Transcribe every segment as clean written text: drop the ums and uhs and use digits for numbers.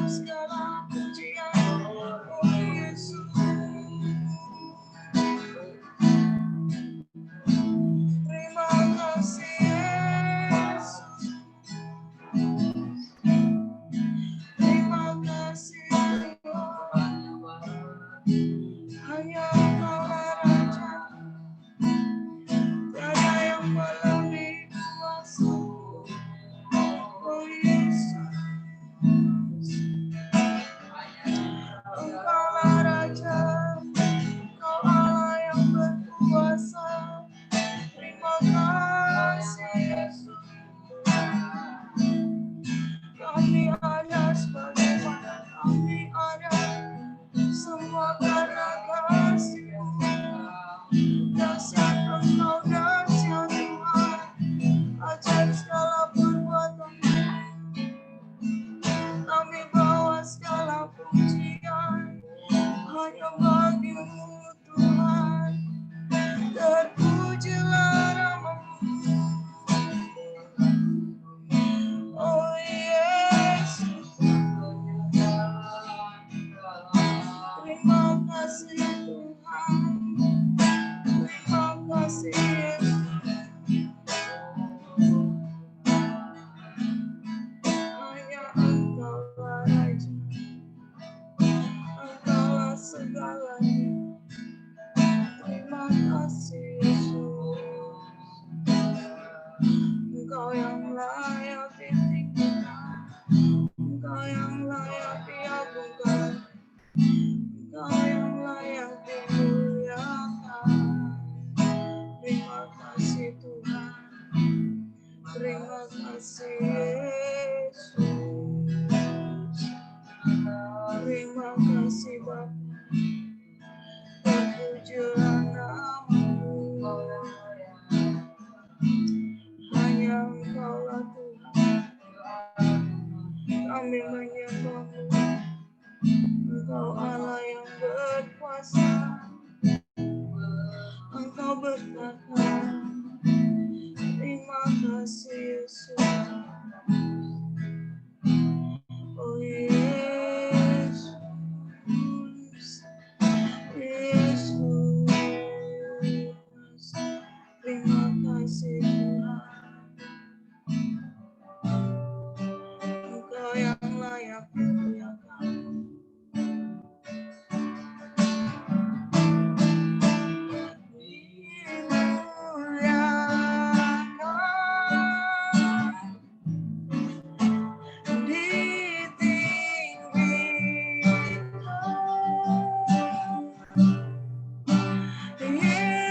segala pujian, oh Yesus. Terima kasih Yesus, terima kasih Tuhan. Hanya Engkaulah Raja, tiada yang melebihi kuasa, oh Yesus. Engkaulah Raja, Engkau Allah yang berkuasa. Terima kasih Yesus. Kami ada sebagaimana kami ada, semua karena kasih-Mu. Dahsyat Engkau, dahsyat Tuhan, ajaib segala perbuatan-Mu. Kami bawa segala pujian hanya bagi-Mu Tuhan. Terpujilah nama-Mu, oh Yesus. Terima kasih Tuhan, terima kasih Yesus. Hanya Engkaulah Raja, Engkaulah segalanya. Terima kasih Yesus. Engkau yang layak ditinggikan, Engkau yang layak diagungkan, Engkau yang layak dimuliakan. Terima kasih Tuhan, terima kasih Yesus. Terima kasih Bapa, terpujilah nama-Mu. Hanya Engkaulah Tuhan, kami menyembah-Mu. Engkau Allah yang berkuasa, Engkau berkata. Terima kasih Yesus, oh Yesus, Yesus. Terima kasih Tuhan, Engkau yang layak dimuliakan.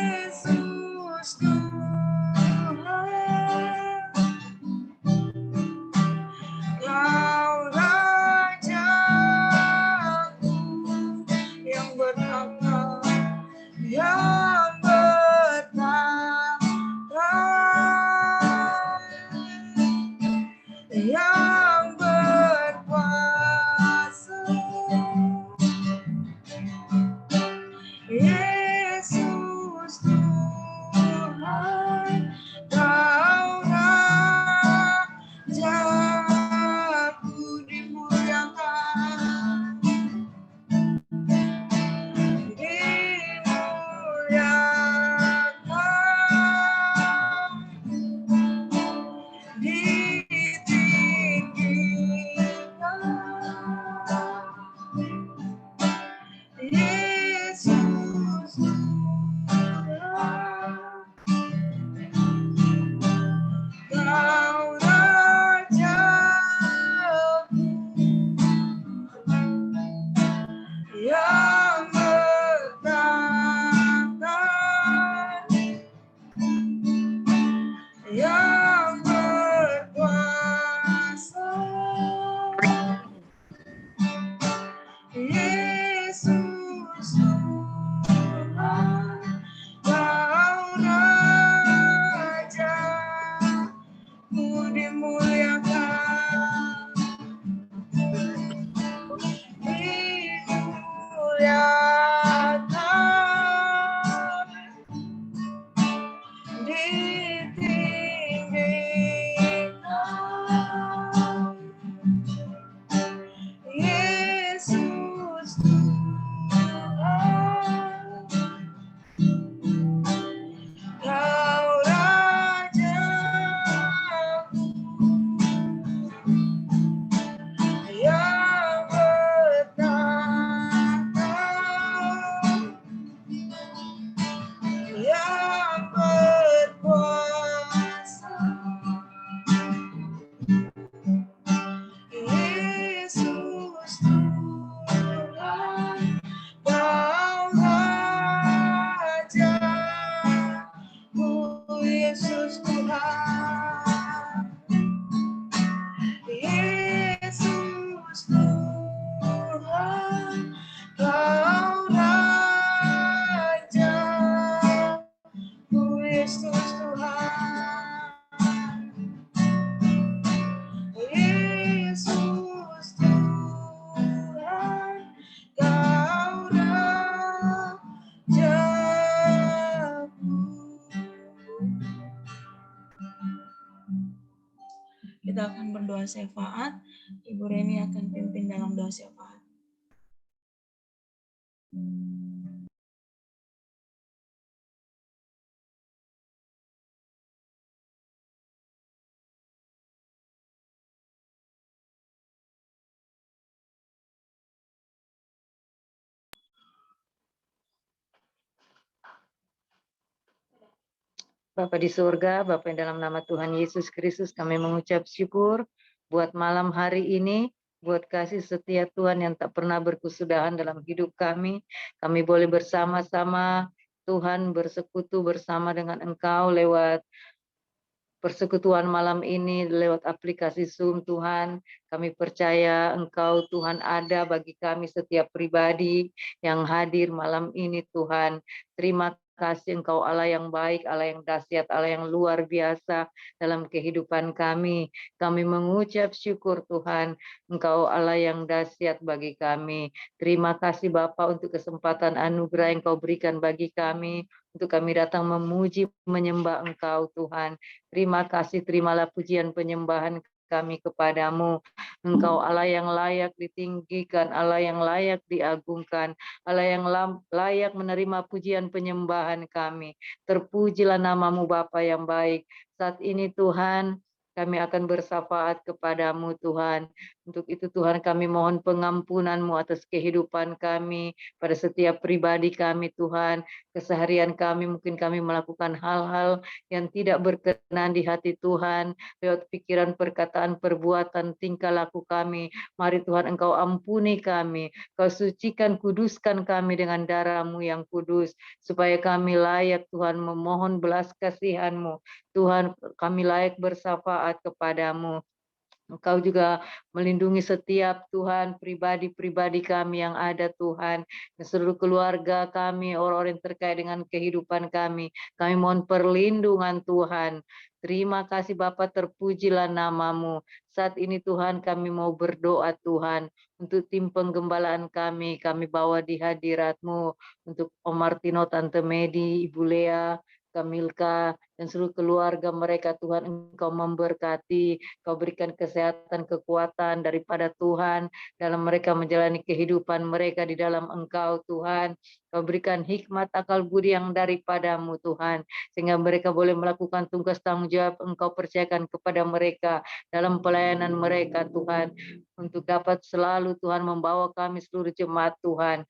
Yesus Tuhan, Kau Rajaku yang bertahta, yang bertahta, yang berkuasa. Yesus Tuhan, Kau Rajaku dimuliakan, ditinggikan. Yesus Tuhan, Kau Rajaku yang bertahta, yang berkuasa. Yesus Tuhan, Kau Rajaku dimuliakan, dimuliakan, ditinggikan. Kita akan berdoa syafaat. Ibu Reni akan pimpin dalam doa syafaat. Bapa di surga, Bapa yang dalam nama Tuhan Yesus Kristus, kami mengucap syukur buat malam hari ini, buat kasih setia Tuhan yang tak pernah berkesudahan dalam hidup kami. Kami boleh bersama-sama Tuhan bersekutu bersama dengan Engkau lewat persekutuan malam ini lewat aplikasi Zoom. Tuhan, kami percaya Engkau Tuhan ada bagi kami setiap pribadi yang hadir malam ini. Tuhan, terima kasih Engkau Allah yang baik, Allah yang dahsyat, Allah yang luar biasa dalam kehidupan kami. Kami mengucap syukur Tuhan, Engkau Allah yang dahsyat bagi kami. Terima kasih Bapa untuk kesempatan anugerah yang Kau berikan bagi kami, untuk kami datang memuji menyembah Engkau Tuhan. Terima kasih, terimalah pujian penyembahan kami kepadamu. Engkau Allah yang layak ditinggikan, Allah yang layak diagungkan, Allah yang layak menerima pujian penyembahan kami. Terpujilah namamu Bapa yang baik. Saat ini Tuhan, kami akan bersyafaat kepadamu Tuhan. Untuk itu Tuhan kami mohon pengampunanmu atas kehidupan kami, pada setiap pribadi kami Tuhan. Keseharian kami mungkin kami melakukan hal-hal yang tidak berkenan di hati Tuhan, lewat pikiran, perkataan, perbuatan, tingkah laku kami. Mari Tuhan Engkau ampuni kami, Kau sucikan, kuduskan kami dengan darah-Mu yang kudus, supaya kami layak Tuhan memohon belas kasihan-Mu. Tuhan, kami layak bersyafaat kepadamu. Engkau juga melindungi setiap Tuhan pribadi-pribadi kami yang ada Tuhan, dan seluruh keluarga kami, orang-orang yang terkait dengan kehidupan kami. Kami mohon perlindungan Tuhan. Terima kasih Bapa, terpujilah namamu. Saat ini Tuhan kami mau berdoa Tuhan untuk tim penggembalaan kami bawa di hadirat-Mu, untuk Om Martino, Tante Medi, Ibu Lea, Kamilka, dan seluruh keluarga mereka Tuhan Engkau memberkati, Kau berikan kesehatan, kekuatan daripada Tuhan dalam mereka menjalani kehidupan mereka di dalam Engkau Tuhan. Kau berikan hikmat, akal budi yang daripadamu Tuhan, sehingga mereka boleh melakukan tugas tanggung jawab Engkau percayakan kepada mereka dalam pelayanan mereka Tuhan, untuk dapat selalu Tuhan membawa kami seluruh jemaat Tuhan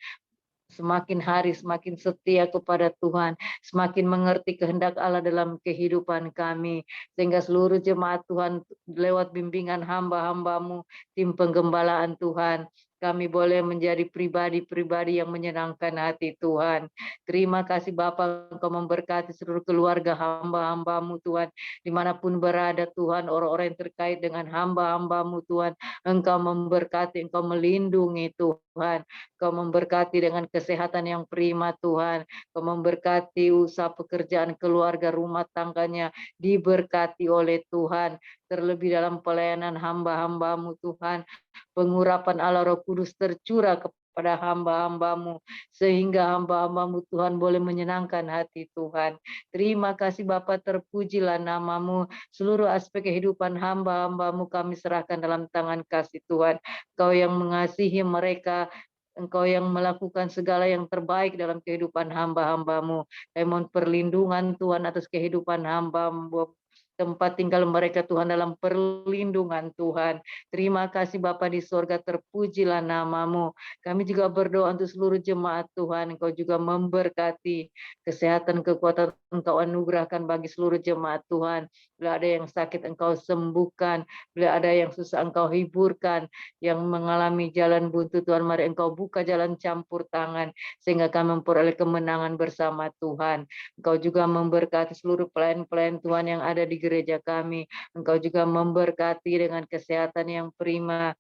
semakin hari semakin setia kepada Tuhan, semakin mengerti kehendak Allah dalam kehidupan kami, sehingga seluruh jemaat Tuhan lewat bimbingan hamba-hambamu, tim penggembalaan Tuhan, kami boleh menjadi pribadi-pribadi yang menyenangkan hati Tuhan. Terima kasih Bapa, Engkau memberkati seluruh keluarga hamba-hambamu Tuhan, dimanapun berada Tuhan, orang-orang yang terkait dengan hamba-hambamu Tuhan, Engkau memberkati, Engkau melindungi Tuhan. Kau memberkati dengan kesehatan yang prima Tuhan. Kau memberkati usaha pekerjaan keluarga rumah tangganya diberkati oleh Tuhan. Terlebih dalam pelayanan hamba-hambamu Tuhan. Pengurapan Allah Roh Kudus tercurah kepada hamba-hambamu, sehingga hamba-hambamu Tuhan boleh menyenangkan hati Tuhan. Terima kasih Bapa, terpujilah namamu. Seluruh aspek kehidupan hamba-hambamu kami serahkan dalam tangan kasih Tuhan. Kau yang mengasihi mereka, Engkau yang melakukan segala yang terbaik dalam kehidupan hamba-hambamu. Kami mohon perlindungan Tuhan atas kehidupan hamba-Mu, tempat tinggal mereka Tuhan dalam perlindungan Tuhan. Terima kasih Bapa di sorga, terpujilah namamu. Kami juga berdoa untuk seluruh jemaat Tuhan, Engkau juga memberkati kesehatan, kekuatan Engkau anugerahkan bagi seluruh jemaat Tuhan. Bila ada yang sakit Engkau sembuhkan, bila ada yang susah Engkau hiburkan, yang mengalami jalan buntu Tuhan, mari Engkau buka jalan campur tangan, sehingga kami memperoleh kemenangan bersama Tuhan. Engkau juga memberkati seluruh pelayan-pelayan Tuhan yang ada di gereja kami. Engkau juga memberkati dengan kesehatan yang prima.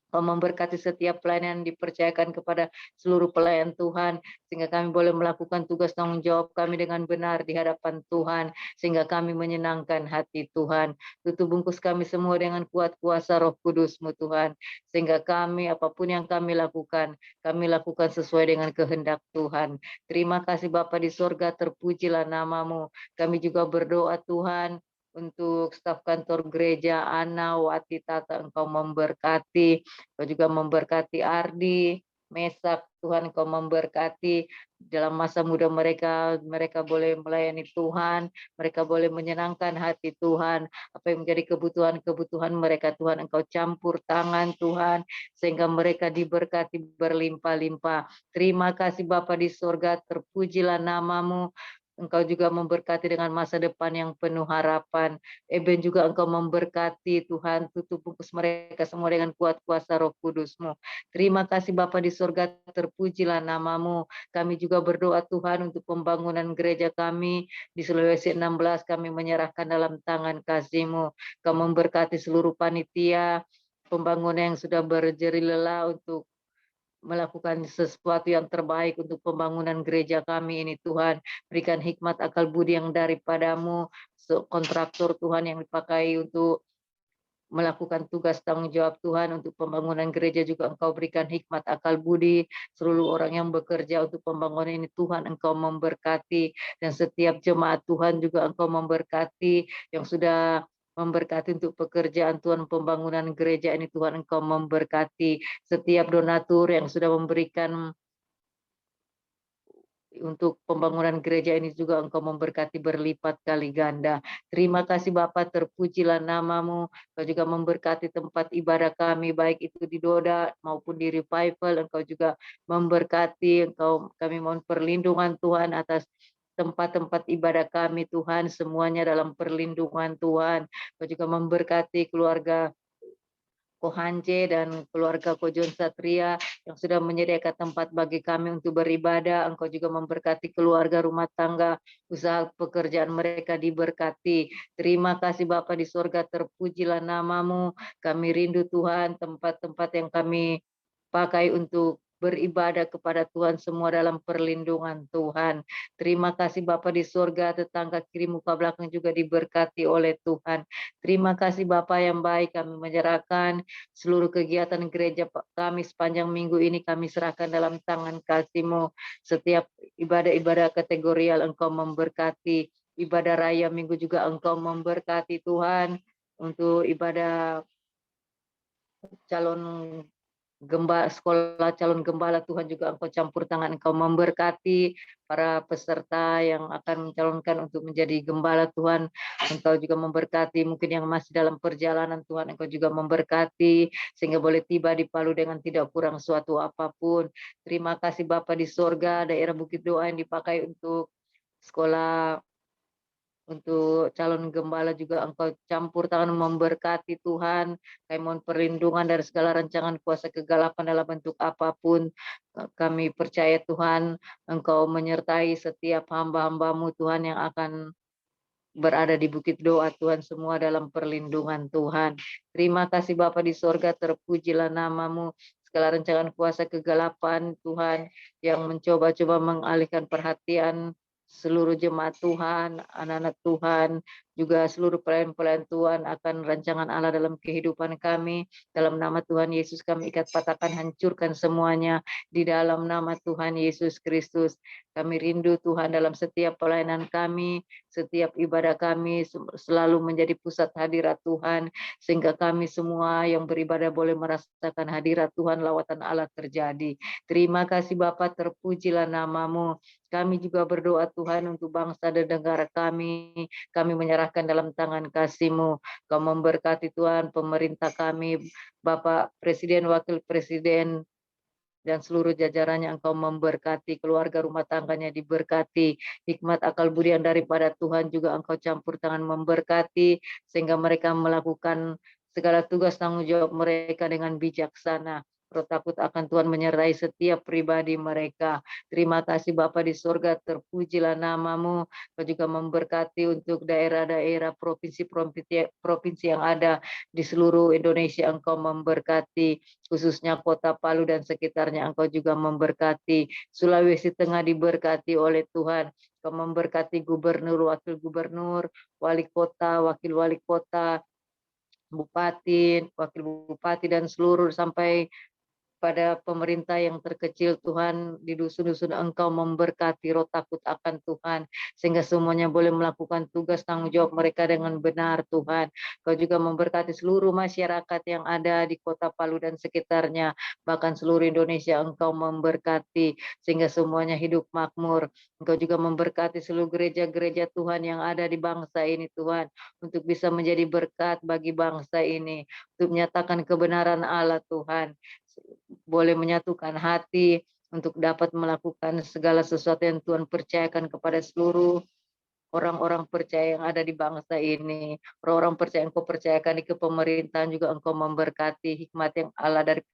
Kau memberkati setiap pelayanan yang dipercayakan kepada seluruh pelayan Tuhan, sehingga kami boleh melakukan tugas tanggung jawab kami dengan benar di hadapan Tuhan, sehingga kami menyenangkan hati Tuhan. Tutup bungkus kami semua dengan kuat kuasa Roh Kudus-Mu Tuhan, sehingga kami apapun yang kami lakukan sesuai dengan kehendak Tuhan. Terima kasih Bapa di sorga, terpujilah namamu. Kami juga berdoa Tuhan untuk staf kantor gereja Ana, Wati, Tata, Engkau memberkati, Engkau juga memberkati Ardi, Mesak, Tuhan Engkau memberkati dalam masa muda mereka, mereka boleh melayani Tuhan, mereka boleh menyenangkan hati Tuhan, apa yang menjadi kebutuhan-kebutuhan mereka Tuhan Engkau campur tangan Tuhan, sehingga mereka diberkati berlimpah-limpah. Terima kasih Bapa di surga, terpujilah namamu. Engkau juga memberkati dengan masa depan yang penuh harapan. Eben juga Engkau memberkati Tuhan, tutup bungkus mereka semua dengan kuat kuasa Roh Kudus-Mu. Terima kasih Bapa di surga, terpujilah namamu. Kami juga berdoa Tuhan untuk pembangunan gereja kami di Sulawesi 16, kami menyerahkan dalam tangan kasih-Mu. Kau memberkati seluruh panitia, pembangunan yang sudah berjeri lelah untuk melakukan sesuatu yang terbaik untuk pembangunan gereja kami ini Tuhan. Berikan hikmat akal budi yang daripadamu, kontraktor Tuhan yang dipakai untuk melakukan tugas tanggung jawab Tuhan untuk pembangunan gereja juga Engkau berikan hikmat akal budi, seluruh orang yang bekerja untuk pembangunan ini Tuhan Engkau memberkati, dan setiap jemaat Tuhan juga Engkau memberkati yang sudah memberkati untuk pekerjaan Tuhan pembangunan gereja ini Tuhan Engkau memberkati setiap donatur yang sudah memberikan untuk pembangunan gereja ini juga Engkau memberkati berlipat kali ganda. Terima kasih Bapa, terpujilah namamu. Engkau juga memberkati tempat ibadah kami, baik itu di Doda maupun di Revival. Engkau juga memberkati, kami mohon perlindungan Tuhan atas tempat-tempat ibadah kami Tuhan, semuanya dalam perlindungan Tuhan. Engkau juga memberkati keluarga Kohanje dan keluarga Kojon Satria yang sudah menyediakan tempat bagi kami untuk beribadah. Engkau juga memberkati keluarga, rumah tangga, usaha pekerjaan mereka diberkati. Terima kasih Bapa di sorga, terpujilah namamu. Kami rindu Tuhan tempat-tempat yang kami pakai untuk beribadah kepada Tuhan semua dalam perlindungan Tuhan. Terima kasih Bapa di surga, tetangga kiri muka belakang juga diberkati oleh Tuhan. Terima kasih Bapa yang baik, kami menyerahkan seluruh kegiatan gereja kami sepanjang minggu ini kami serahkan dalam tangan kasih-Mu. Setiap ibadah-ibadah kategorial Engkau memberkati, ibadah raya minggu juga Engkau memberkati Tuhan. Untuk ibadah calon sekolah calon gembala Tuhan juga Engkau campur tangan, Engkau memberkati para peserta yang akan mencalonkan untuk menjadi gembala Tuhan. Engkau juga memberkati mungkin yang masih dalam perjalanan Tuhan, Engkau juga memberkati sehingga boleh tiba di Palu dengan tidak kurang suatu apapun. Terima kasih Bapa di sorga, daerah Bukit Doa yang dipakai untuk sekolah untuk calon gembala juga Engkau campur tangan memberkati Tuhan. Kami mohon perlindungan dari segala rancangan kuasa kegelapan dalam bentuk apapun. Kami percaya Tuhan Engkau menyertai setiap hamba-hamba-Mu Tuhan yang akan berada di bukit doa Tuhan, semua dalam perlindungan Tuhan. Terima kasih Bapa di sorga, terpujilah namamu. Segala rancangan kuasa kegelapan Tuhan yang mencoba-coba mengalihkan perhatian seluruh jemaat Tuhan, anak-anak Tuhan, juga seluruh pelayan-pelayan Tuhan akan rancangan Allah dalam kehidupan kami. Dalam nama Tuhan Yesus kami ikat, patahkan, hancurkan semuanya di dalam nama Tuhan Yesus Kristus. Kami rindu Tuhan dalam setiap pelayanan kami, setiap ibadah kami selalu menjadi pusat hadirat Tuhan, sehingga kami semua yang beribadah boleh merasakan hadirat Tuhan, lawatan Allah terjadi. Terima kasih Bapa, terpujilah namamu. Kami juga berdoa Tuhan untuk bangsa dan negara kami menyerahkan dalam tangan kasih-Mu. Kau memberkati Tuhan pemerintah kami, Bapak Presiden, Wakil Presiden, dan seluruh jajarannya Engkau memberkati, keluarga rumah tangganya diberkati, hikmat akal budi yang daripada Tuhan juga Engkau campur tangan memberkati, sehingga mereka melakukan segala tugas tanggung jawab mereka dengan bijaksana. Roh takut akan Tuhan menyertai setiap pribadi mereka. Terima kasih Bapa di surga, terpujilah namamu. Kau juga memberkati untuk daerah-daerah provinsi yang ada di seluruh Indonesia. Engkau memberkati khususnya kota Palu dan sekitarnya. Engkau juga memberkati Sulawesi Tengah, diberkati oleh Tuhan. Engkau memberkati gubernur, wakil gubernur, wali kota, wakil wali kota, bupati, wakil bupati, dan seluruh sampai pada pemerintah yang terkecil Tuhan, di dusun-dusun Engkau memberkati roh takut akan Tuhan, sehingga semuanya boleh melakukan tugas tanggung jawab mereka dengan benar Tuhan. Kau juga memberkati seluruh masyarakat yang ada di kota Palu dan sekitarnya, bahkan seluruh Indonesia Engkau memberkati, sehingga semuanya hidup makmur. Engkau juga memberkati seluruh gereja-gereja Tuhan yang ada di bangsa ini Tuhan, untuk bisa menjadi berkat bagi bangsa ini, untuk menyatakan kebenaran Allah Tuhan, boleh menyatukan hati untuk dapat melakukan segala sesuatu yang Tuhan percayakan kepada seluruh orang-orang percaya yang ada di bangsa ini. Orang-orang percaya yang Engkau percayakan di kepemerintahan juga Engkau memberkati hikmat yang Allah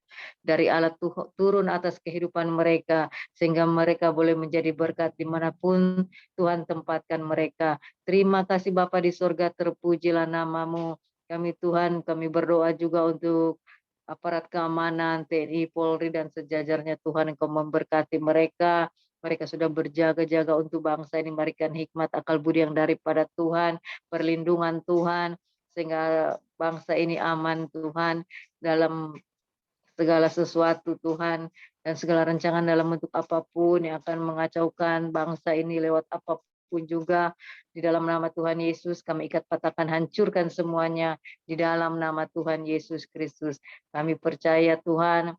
dari Allah turun atas kehidupan mereka, sehingga mereka boleh menjadi berkat dimanapun Tuhan tempatkan mereka. Terima kasih Bapa di surga, terpujilah namamu. Kami Tuhan, kami berdoa juga untuk aparat keamanan, TNI, Polri, dan sejajarnya Tuhan, Engkau memberkati mereka. Mereka sudah berjaga-jaga untuk bangsa ini, memberikan hikmat akal budi yang daripada Tuhan, perlindungan Tuhan, sehingga bangsa ini aman Tuhan dalam segala sesuatu Tuhan, dan segala rancangan dalam bentuk apapun yang akan mengacaukan bangsa ini lewat apapun juga, di dalam nama Tuhan Yesus kami ikat, patahkan, hancurkan semuanya di dalam nama Tuhan Yesus Kristus. Kami percaya Tuhan,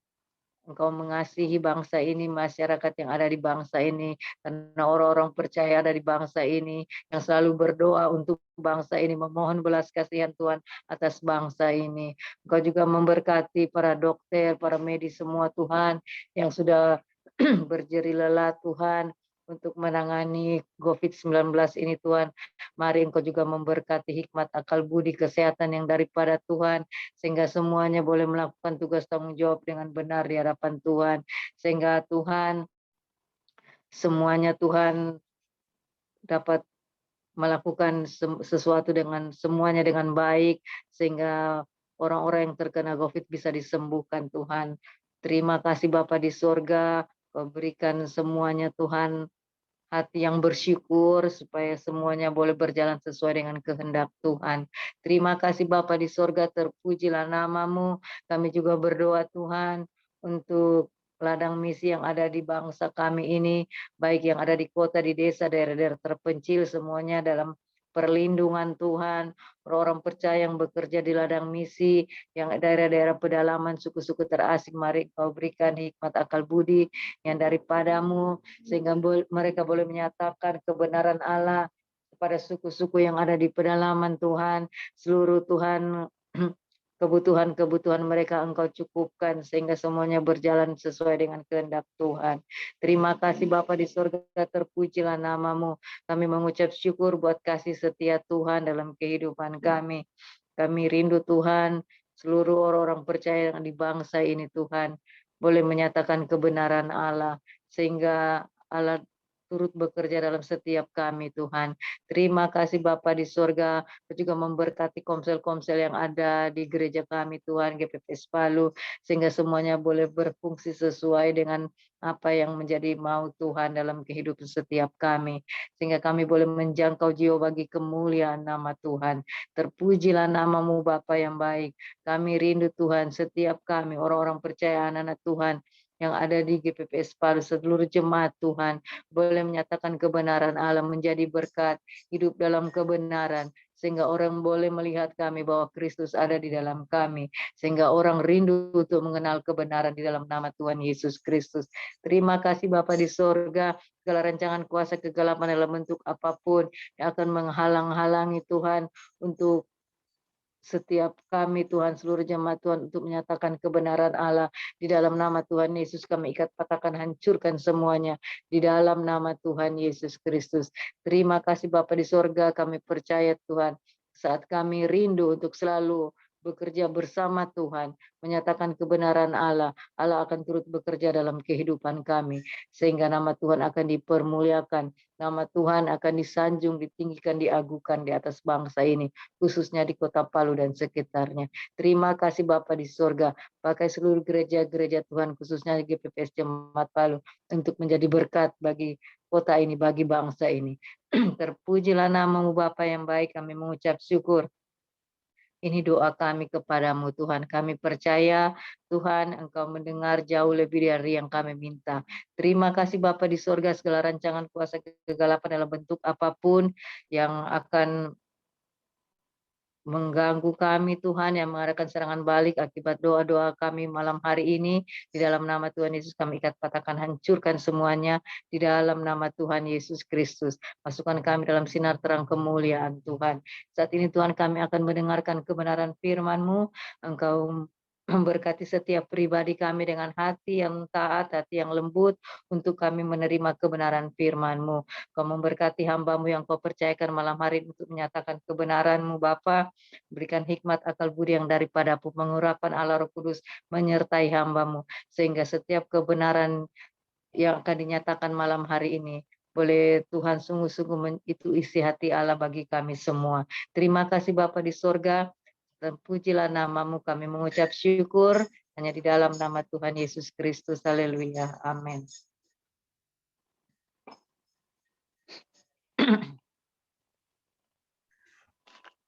Engkau mengasihi bangsa ini, masyarakat yang ada di bangsa ini, karena orang-orang percaya ada di bangsa ini, yang selalu berdoa untuk bangsa ini, memohon belas kasihan Tuhan atas bangsa ini. Engkau juga memberkati para dokter, para medis semua Tuhan, yang sudah berjeri lelah Tuhan, untuk menangani COVID-19 ini Tuhan. Mari Engkau juga memberkati hikmat akal budi kesehatan yang daripada Tuhan, sehingga semuanya boleh melakukan tugas tanggung jawab dengan benar di hadapan Tuhan, sehingga Tuhan semuanya Tuhan dapat melakukan sesuatu dengan semuanya dengan baik, sehingga orang-orang yang terkena COVID bisa disembuhkan Tuhan. Terima kasih Bapa di surga, Kau berikan semuanya Tuhan hati yang bersyukur, supaya semuanya boleh berjalan sesuai dengan kehendak Tuhan. Terima kasih Bapa di surga, terpujilah namamu. Kami juga berdoa Tuhan untuk ladang misi yang ada di bangsa kami ini, baik yang ada di kota, di desa, daerah-daerah terpencil, semuanya dalam perlindungan Tuhan. Orang-orang percaya yang bekerja di ladang misi, yang daerah-daerah pedalaman, suku-suku terasing, mari Kau berikan hikmat akal budi yang daripadamu, sehingga mereka boleh menyatakan kebenaran Allah kepada suku-suku yang ada di pedalaman Tuhan. Seluruh Tuhan kebutuhan-kebutuhan mereka Engkau cukupkan, sehingga semuanya berjalan sesuai dengan kehendak Tuhan. Terima kasih Bapa di surga, terpujilah namamu. Kami mengucap syukur buat kasih setia Tuhan dalam kehidupan kami. Kami rindu Tuhan, seluruh orang-orang percaya yang di bangsa ini Tuhan, boleh menyatakan kebenaran Allah, sehingga Allah turut bekerja dalam setiap kami Tuhan. Terima kasih Bapa di surga, juga memberkati komsel-komsel yang ada di gereja kami Tuhan, GPPS Palu, sehingga semuanya boleh berfungsi sesuai dengan apa yang menjadi mau Tuhan dalam kehidupan setiap kami, sehingga kami boleh menjangkau jiwa bagi kemuliaan nama Tuhan. Terpujilah namamu Bapa yang baik. Kami rindu Tuhan, setiap kami orang-orang percaya anak-anak Tuhan yang ada di GPPS Palu, seluruh jemaat Tuhan, boleh menyatakan kebenaran Allah, menjadi berkat, hidup dalam kebenaran, sehingga orang boleh melihat kami bahwa Kristus ada di dalam kami, sehingga orang rindu untuk mengenal kebenaran di dalam nama Tuhan Yesus Kristus. Terima kasih Bapa di surga, segala rancangan kuasa kegelapan dalam bentuk apapun yang akan menghalang-halangi Tuhan untuk setiap kami Tuhan, seluruh jemaat Tuhan, untuk menyatakan kebenaran Allah di dalam nama Tuhan Yesus, kami ikat, patahkan, hancurkan semuanya di dalam nama Tuhan Yesus Kristus. Terima kasih Bapa di sorga, kami percaya Tuhan, saat kami rindu untuk selalu bekerja bersama Tuhan, menyatakan kebenaran Allah, Allah akan turut bekerja dalam kehidupan kami, sehingga nama Tuhan akan dipermuliakan, nama Tuhan akan disanjung, ditinggikan, diagungkan di atas bangsa ini, khususnya di kota Palu dan sekitarnya. Terima kasih Bapa di surga, pakai seluruh gereja-gereja Tuhan, khususnya GPPS Jemaat Palu, untuk menjadi berkat bagi kota ini, bagi bangsa ini. Terpujilah namamu Bapa yang baik, kami mengucap syukur. Ini doa kami kepadamu Tuhan. Kami percaya Tuhan Engkau mendengar jauh lebih dari yang kami minta. Terima kasih Bapa di sorga, segala rancangan kuasa kegelapan dalam bentuk apapun yang akan mengganggu kami Tuhan, yang mengadakan serangan balik akibat doa-doa kami malam hari ini. Di dalam nama Tuhan Yesus kami ikat, patahkan, hancurkan semuanya di dalam nama Tuhan Yesus Kristus. Masukkan kami dalam sinar terang kemuliaan Tuhan. Saat ini Tuhan kami akan mendengarkan kebenaran firman-Mu. Engkau memberkati setiap pribadi kami dengan hati yang taat, hati yang lembut untuk kami menerima kebenaran firman-Mu. Kau memberkati hamba-Mu yang Kau percayakan malam hari untuk menyatakan kebenaran-Mu Bapa. Berikan hikmat akal budi yang daripada pengurapan Allah Roh Kudus menyertai hamba-Mu, sehingga setiap kebenaran yang akan dinyatakan malam hari ini boleh Tuhan sungguh-sungguh itu isi hati Allah bagi kami semua. Terima kasih Bapa di sorga, dan pujilah namamu, kami mengucap syukur hanya di dalam nama Tuhan Yesus Kristus. Haleluya. Amin.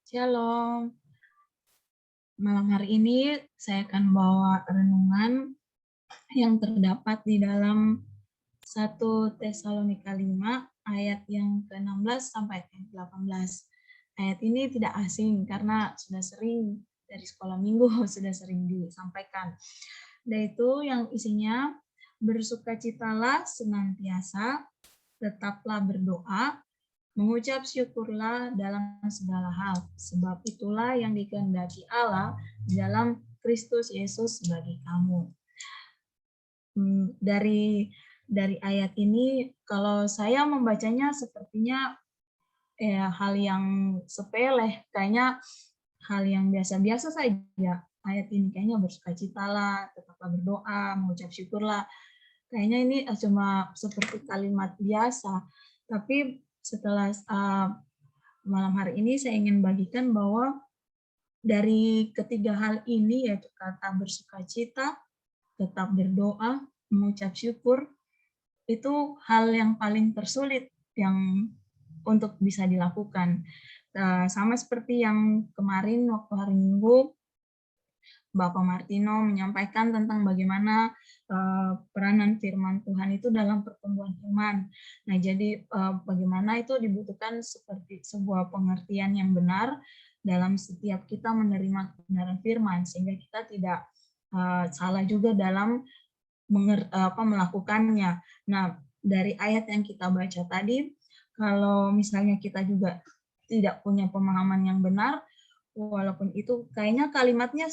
Shalom. Malam hari ini saya akan bawa renungan yang terdapat di dalam 1 Tesalonika 5 ayat yang ke-16 sampai ke-18. Ayat ini tidak asing karena sudah sering dari sekolah minggu sudah sering disampaikan. Dan itu yang isinya, bersukacitalah senantiasa, tetaplah berdoa, mengucap syukurlah dalam segala hal, sebab itulah yang dikehendaki Allah di dalam Kristus Yesus bagi kamu. Dari ayat ini, kalau saya membacanya sepertinya hal yang sepele, kayaknya hal yang biasa-biasa saja. Ayat ini kayaknya bersukacitalah, tetaplah berdoa, mengucap syukurlah. Kayaknya ini cuma seperti kalimat biasa. Tapi setelah malam hari ini saya ingin bagikan bahwa dari ketiga hal ini, yaitu kata bersukacita, tetap berdoa, mengucap syukur, itu hal yang paling tersulit yang untuk bisa dilakukan. Sama seperti yang kemarin waktu hari Minggu, Bapak Martino menyampaikan tentang bagaimana peranan firman Tuhan itu dalam pertumbuhan iman. Nah, jadi bagaimana itu dibutuhkan seperti sebuah pengertian yang benar dalam setiap kita menerima kebenaran firman, sehingga kita tidak salah juga dalam melakukannya. Nah, dari ayat yang kita baca tadi, kalau misalnya kita juga tidak punya pemahaman yang benar, walaupun itu kayaknya kalimatnya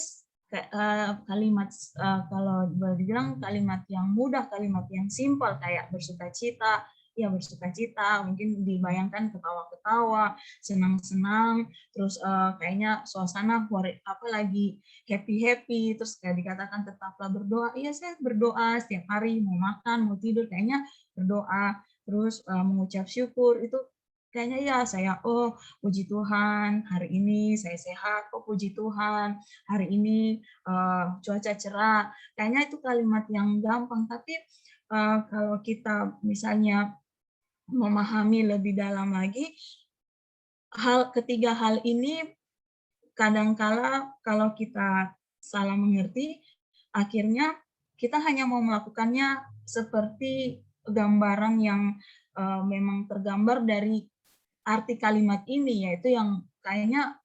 kalau boleh dibilang kalimat yang mudah, kalimat yang simpel kayak bersukacita, ya bersukacita, mungkin dibayangkan ketawa-ketawa, senang-senang, terus kayaknya suasana lagi happy-happy, terus kayak dikatakan tetaplah berdoa. Iya, saya berdoa setiap hari, mau makan, mau tidur, kayaknya berdoa, terus mengucap syukur, itu kayaknya ya saya, puji Tuhan, hari ini saya sehat, puji Tuhan, hari ini cuaca cerah. Kayaknya itu kalimat yang gampang, tapi kalau kita misalnya memahami lebih dalam lagi, ketiga hal ini kadangkala kalau kita salah mengerti, akhirnya kita hanya mau melakukannya seperti gambaran yang memang tergambar dari arti kalimat ini, yaitu yang kayaknya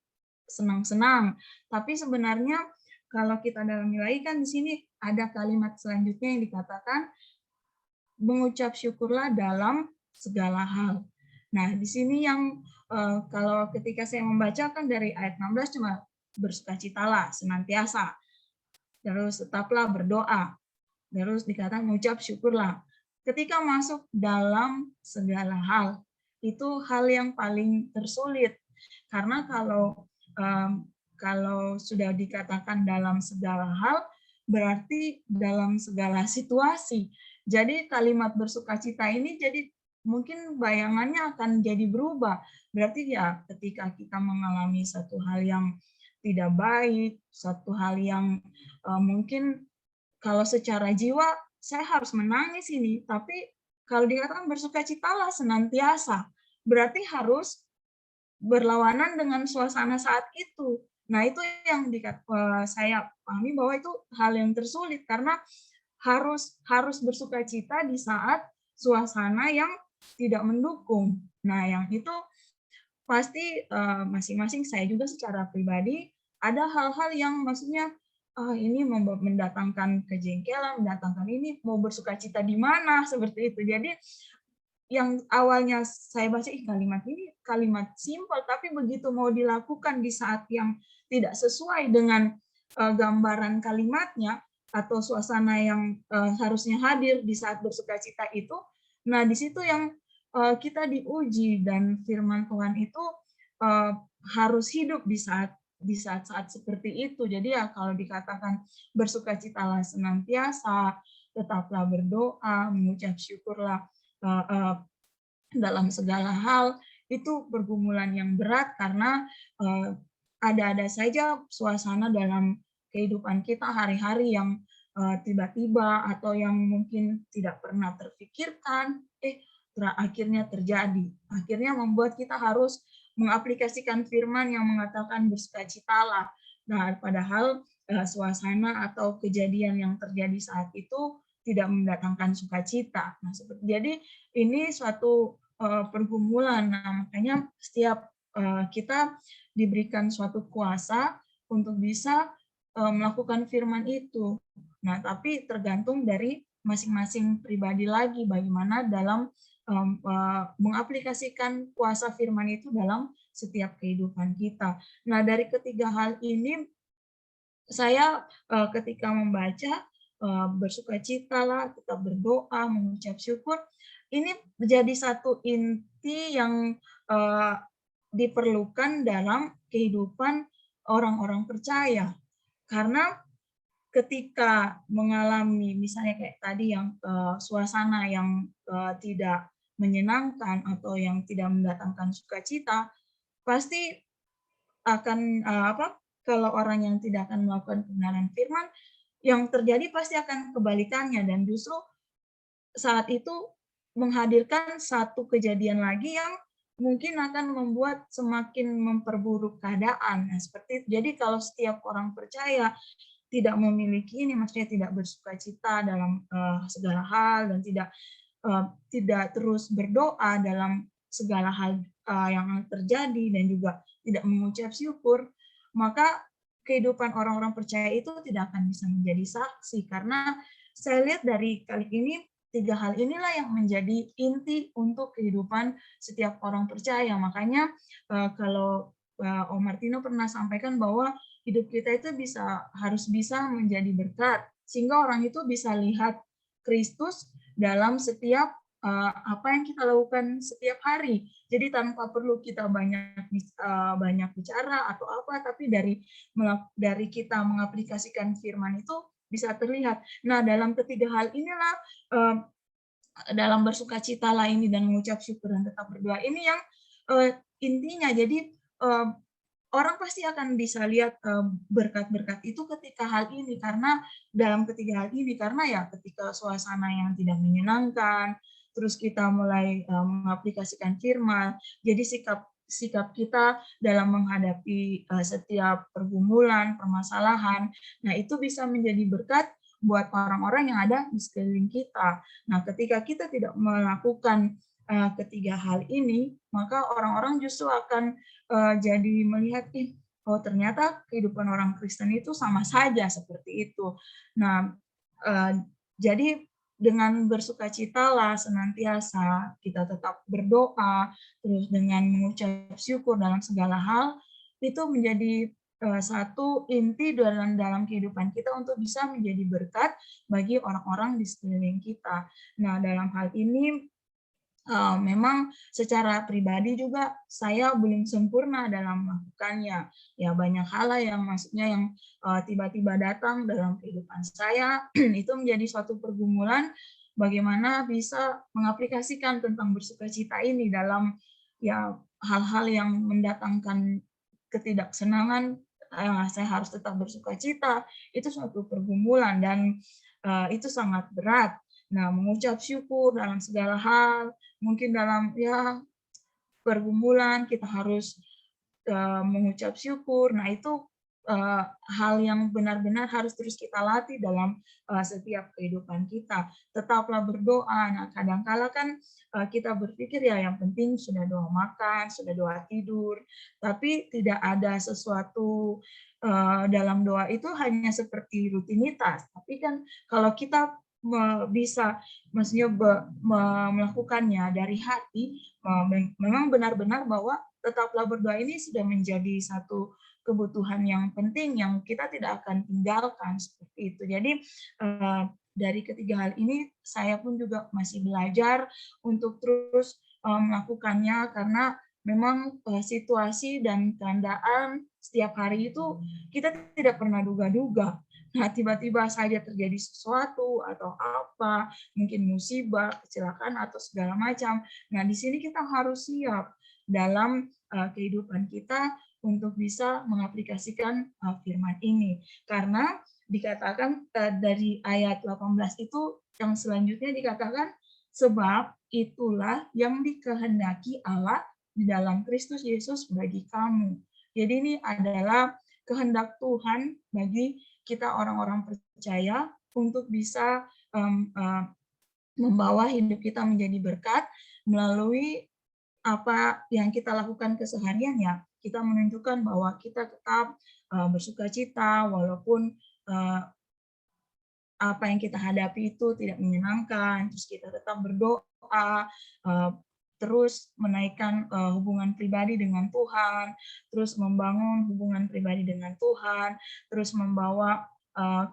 senang-senang. Tapi sebenarnya kalau kita dalami lagi kan di sini ada kalimat selanjutnya yang dikatakan mengucap syukurlah dalam segala hal. Nah, di sini yang kalau ketika saya membaca kan dari ayat 16 cuma bersukacitalah senantiasa. Terus tetaplah berdoa. Terus dikatakan mengucap syukurlah. Ketika masuk dalam segala hal, itu hal yang paling tersulit. Karena kalau sudah dikatakan dalam segala hal, berarti dalam segala situasi. Jadi kalimat bersukacita ini jadi mungkin bayangannya akan jadi berubah. Berarti ya ketika kita mengalami satu hal yang tidak baik, satu hal yang mungkin kalau secara jiwa saya harus menangis ini, tapi kalau dikatakan bersukacitalah senantiasa, berarti harus berlawanan dengan suasana saat itu. Nah, itu yang saya pahami bahwa itu hal yang tersulit karena harus bersukacita di saat suasana yang tidak mendukung. Nah, yang itu pasti masing-masing saya juga secara pribadi ada hal-hal yang maksudnya ini mendatangkan kejengkelan, mendatangkan ini mau bersukacita di mana seperti itu. Jadi yang awalnya saya baca kalimat ini kalimat simpel, tapi begitu mau dilakukan di saat yang tidak sesuai dengan gambaran kalimatnya atau suasana yang harusnya hadir di saat bersukacita itu, nah di situ yang kita diuji dan firman Tuhan itu uh, harus hidup di saat-saat seperti itu. Jadi ya kalau dikatakan bersukacitalah senantiasa, tetaplah berdoa, mengucap syukurlah dalam segala hal, itu pergumulan yang berat karena ada-ada saja suasana dalam kehidupan kita hari-hari yang tiba-tiba atau yang mungkin tidak pernah terfikirkan, akhirnya terjadi. Akhirnya membuat kita harus mengaplikasikan firman yang mengatakan bersukacitalah. Nah, padahal suasana atau kejadian yang terjadi saat itu tidak mendatangkan sukacita. Nah, jadi ini suatu pergumulan. Nah, makanya setiap kita diberikan suatu kuasa untuk bisa melakukan firman itu. Nah, tapi tergantung dari masing-masing pribadi lagi bagaimana dalam mengaplikasikan kuasa firman itu dalam setiap kehidupan kita. Nah, dari ketiga hal ini saya ketika membaca bersukacitalah, kita berdoa, mengucap syukur, ini menjadi satu inti yang diperlukan dalam kehidupan orang-orang percaya. Karena ketika mengalami misalnya kayak tadi yang suasana yang tidak menyenangkan atau yang tidak mendatangkan sukacita, pasti akan kalau orang yang tidak akan melakukan kebenaran firman, yang terjadi pasti akan kebalikannya dan justru saat itu menghadirkan satu kejadian lagi yang mungkin akan membuat semakin memperburuk keadaan. Nah, seperti itu. Jadi kalau setiap orang percaya tidak memiliki ini, maksudnya tidak bersukacita dalam segala hal dan tidak terus berdoa dalam segala hal yang terjadi dan juga tidak mengucap syukur, maka kehidupan orang-orang percaya itu tidak akan bisa menjadi saksi. Karena saya lihat dari kali ini, tiga hal inilah yang menjadi inti untuk kehidupan setiap orang percaya. Makanya kalau Om Martino pernah sampaikan bahwa hidup kita itu harus bisa menjadi berkat, sehingga orang itu bisa lihat Kristus dalam setiap apa yang kita lakukan setiap hari. Jadi tanpa perlu kita banyak bicara atau apa, tapi dari kita mengaplikasikan firman itu bisa terlihat. Nah, dalam ketiga hal inilah dalam bersukacitalah ini dan mengucap syukur dan tetap berdoa ini yang intinya. Jadi orang pasti akan bisa lihat berkat-berkat itu ketika hal ini, karena dalam ketiga hal ini, karena ya ketika suasana yang tidak menyenangkan, terus kita mulai mengaplikasikan firman, jadi sikap kita dalam menghadapi setiap pergumulan, permasalahan, nah itu bisa menjadi berkat buat orang-orang yang ada di sekeliling kita. Nah, ketika kita tidak melakukan ketiga hal ini, maka orang-orang justru akan jadi melihat, oh ternyata kehidupan orang Kristen itu sama saja seperti itu. Nah, jadi dengan bersukacitalah senantiasa, kita tetap berdoa, terus dengan mengucap syukur dalam segala hal, itu menjadi satu inti dalam kehidupan kita untuk bisa menjadi berkat bagi orang-orang di sekeliling kita. Nah, dalam hal ini memang secara pribadi juga saya belum sempurna dalam melakukannya. Ya banyak hal yang maksudnya yang tiba-tiba datang dalam kehidupan saya itu menjadi suatu pergumulan bagaimana bisa mengaplikasikan tentang bersukacita ini dalam ya hal-hal yang mendatangkan ketidaksenangan. Saya harus tetap bersukacita, itu suatu pergumulan dan itu sangat berat. Nah, mengucap syukur dalam segala hal, mungkin dalam pergumulan kita harus mengucap syukur. Nah, itu hal yang benar-benar harus terus kita latih dalam setiap kehidupan kita. Tetaplah berdoa. Nah, kadang-kala kan kita berpikir ya yang penting sudah doa makan, sudah doa tidur, tapi tidak ada sesuatu dalam doa itu hanya seperti rutinitas. Tapi kan kalau kita bisa maksudnya melakukannya dari hati, memang benar-benar bahwa tetaplah berdoa ini sudah menjadi satu kebutuhan yang penting yang kita tidak akan tinggalkan seperti itu. Jadi dari ketiga hal ini saya pun juga masih belajar untuk terus melakukannya karena memang situasi dan keadaan setiap hari itu kita tidak pernah duga-duga. Nah, tiba-tiba saja terjadi sesuatu atau apa, mungkin musibah, kecelakaan atau segala macam. Nah, di sini kita harus siap dalam kehidupan kita untuk bisa mengaplikasikan firman ini. Karena dikatakan dari ayat 18 itu yang selanjutnya dikatakan sebab itulah yang dikehendaki Allah di dalam Kristus Yesus bagi kamu. Jadi ini adalah kehendak Tuhan bagi kita orang-orang percaya untuk bisa membawa hidup kita menjadi berkat melalui apa yang kita lakukan keseharian ya, kita menunjukkan bahwa kita tetap bersukacita walaupun apa yang kita hadapi itu tidak menyenangkan, terus kita tetap berdoa, terus menaikkan hubungan pribadi dengan Tuhan, terus membangun hubungan pribadi dengan Tuhan, terus membawa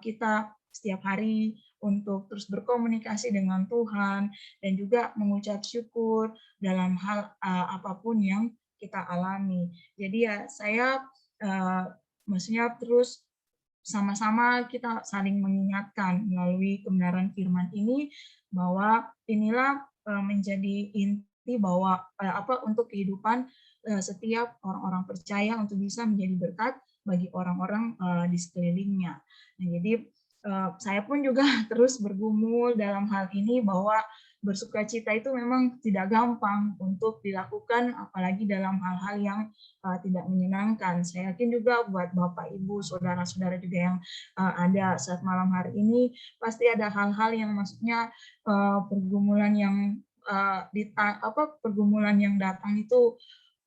kita setiap hari untuk terus berkomunikasi dengan Tuhan, dan juga mengucap syukur dalam hal apapun yang kita alami. Jadi ya saya maksudnya terus sama-sama kita saling mengingatkan melalui kebenaran firman ini bahwa inilah menjadi inti bahwa untuk kehidupan setiap orang-orang percaya untuk bisa menjadi berkat bagi orang-orang di sekelilingnya. Nah, jadi saya pun juga terus bergumul dalam hal ini bahwa bersukacita itu memang tidak gampang untuk dilakukan, apalagi dalam hal-hal yang tidak menyenangkan. Saya yakin juga buat Bapak, Ibu, saudara-saudara juga yang ada saat malam hari ini, pasti ada hal-hal yang maksudnya pergumulan yang pergumulan yang datang itu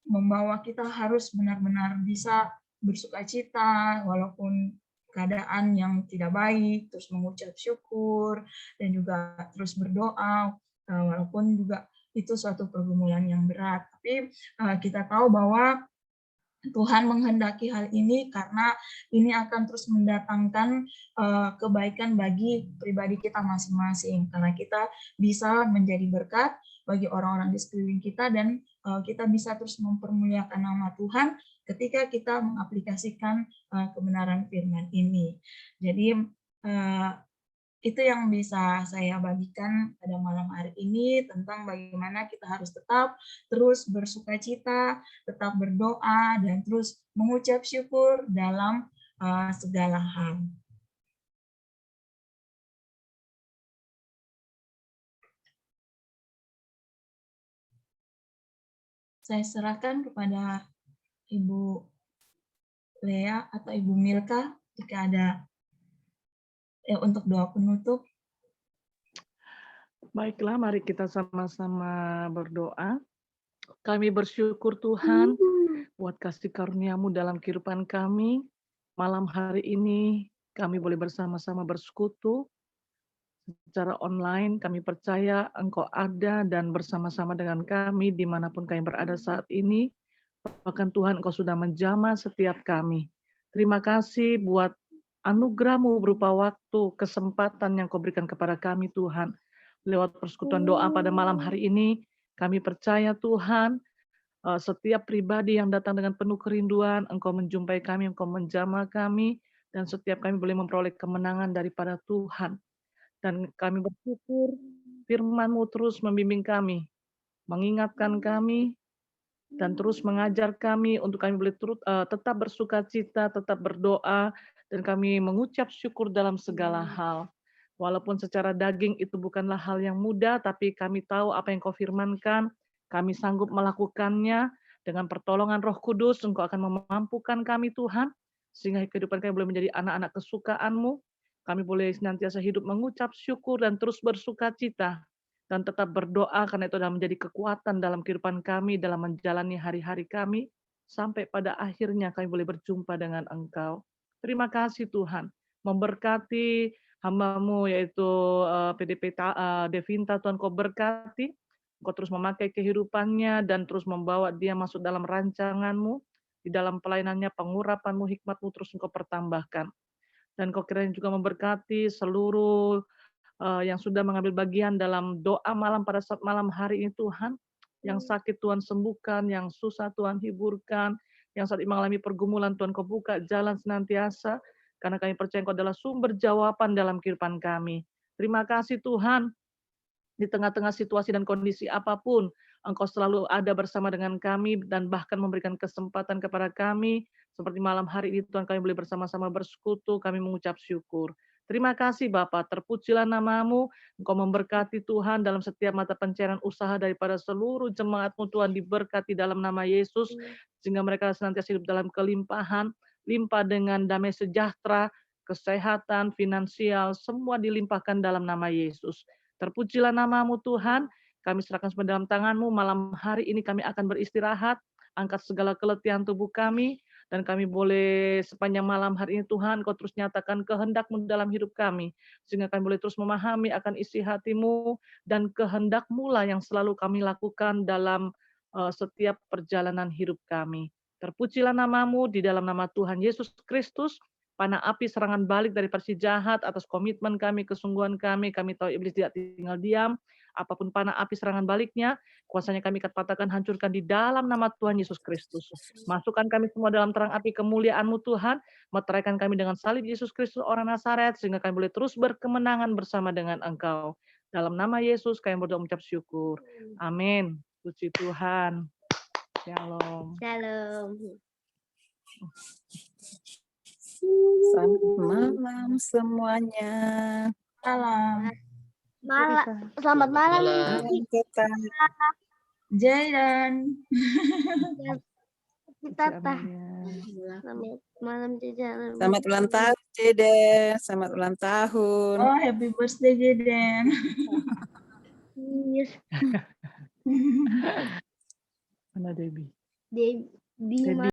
membawa kita harus benar-benar bisa bersukacita walaupun keadaan yang tidak baik, terus mengucap syukur dan juga terus berdoa walaupun juga itu suatu pergumulan yang berat. Tapi kita tahu bahwa Tuhan menghendaki hal ini karena ini akan terus mendatangkan kebaikan bagi pribadi kita masing-masing. Karena kita bisa menjadi berkat bagi orang-orang di sekeliling kita dan kita bisa terus mempermuliakan nama Tuhan ketika kita mengaplikasikan kebenaran firman ini. Jadi itu yang bisa saya bagikan pada malam hari ini tentang bagaimana kita harus tetap terus bersukacita, tetap berdoa, dan terus mengucap syukur dalam segala hal. Saya serahkan kepada Ibu Lea atau Ibu Milka jika ada untuk doa penutup. Baiklah, mari kita sama-sama berdoa. Kami bersyukur Tuhan buat kasih karunia-Mu dalam kehidupan kami. Malam hari ini kami boleh bersama-sama bersekutu secara online. Kami percaya Engkau ada dan bersama-sama dengan kami dimanapun kami berada saat ini. Bahkan Tuhan Engkau sudah menjamah setiap kami. Terima kasih buat anugerah-Mu berupa waktu, kesempatan yang Kau berikan kepada kami Tuhan. Lewat persekutuan doa pada malam hari ini, kami percaya Tuhan, setiap pribadi yang datang dengan penuh kerinduan, Engkau menjumpai kami, Engkau menjamah kami, dan setiap kami boleh memperoleh kemenangan daripada Tuhan. Dan kami bersyukur firman-Mu terus membimbing kami, mengingatkan kami, dan terus mengajar kami untuk kami boleh tetap bersukacita, tetap berdoa, dan kami mengucap syukur dalam segala hal. Walaupun secara daging itu bukanlah hal yang mudah, tapi kami tahu apa yang Kau firmankan, kami sanggup melakukannya. Dengan pertolongan Roh Kudus, Engkau akan memampukan kami Tuhan, sehingga kehidupan kami boleh menjadi anak-anak kesukaan-Mu. Kami boleh senantiasa hidup mengucap syukur dan terus bersuka cita, dan tetap berdoa karena itu adalah menjadi kekuatan dalam kehidupan kami, dalam menjalani hari-hari kami, sampai pada akhirnya kami boleh berjumpa dengan Engkau. Terima kasih Tuhan, memberkati hamba-Mu yaitu PDP Devinta, Tuhan Kau berkati, Kau terus memakai kehidupannya dan terus membawa dia masuk dalam rancangan-Mu, di dalam pelayanannya, pengurapan-Mu, hikmat-Mu terus Engkau pertambahkan. Dan Kau kiranya juga memberkati seluruh yang sudah mengambil bagian dalam doa malam pada saat malam hari ini Tuhan. Yang sakit Tuhan sembuhkan, yang susah Tuhan hiburkan, yang saat ini mengalami pergumulan Tuhan Kau buka jalan senantiasa, karena kami percaya Engkau adalah sumber jawaban dalam kehidupan kami. Terima kasih Tuhan, di tengah-tengah situasi dan kondisi apapun, Engkau selalu ada bersama dengan kami dan bahkan memberikan kesempatan kepada kami. Seperti malam hari ini Tuhan, kami boleh bersama-sama bersekutu, kami mengucap syukur. Terima kasih Bapa, terpujilah nama-Mu, Engkau memberkati Tuhan dalam setiap mata pencarian usaha daripada seluruh jemaat-Mu Tuhan, diberkati dalam nama Yesus, sehingga mereka senantiasa hidup dalam kelimpahan, limpah dengan damai sejahtera, kesehatan, finansial, semua dilimpahkan dalam nama Yesus. Terpujilah nama-Mu Tuhan, kami serahkan semua dalam tangan-Mu, malam hari ini kami akan beristirahat, angkat segala keletihan tubuh kami, dan kami boleh sepanjang malam hari ini Tuhan, Kau terus nyatakan kehendak-Mu dalam hidup kami, sehingga kami boleh terus memahami akan isi hati-Mu, dan kehendak-Mu lah yang selalu kami lakukan dalam setiap perjalanan hidup kami. Terpujilah nama-Mu di dalam nama Tuhan Yesus Kristus. Panah api serangan balik dari si jahat atas komitmen kami, kesungguhan kami tahu iblis tidak tinggal diam. Apapun panah api serangan baliknya, kuasanya kami patahkan, hancurkan di dalam nama Tuhan Yesus Kristus. Masukkan kami semua dalam terang api kemuliaan-Mu Tuhan, meteraikan kami dengan salib Yesus Kristus orang Nazaret, sehingga kami boleh terus berkemenangan bersama dengan Engkau. Dalam nama Yesus kami berdoa mengucap syukur. Amin. Puji Tuhan. Shalom. Shalom. Selamat malam semuanya. Salam. Selamat malam. Malam kita. Jaydan. Tata. Selamat malam Jajan. Selamat ulang tahun, Jeden. Selamat ulang tahun. Oh, happy birthday Jaydan. Yes. Mana Debbie? Di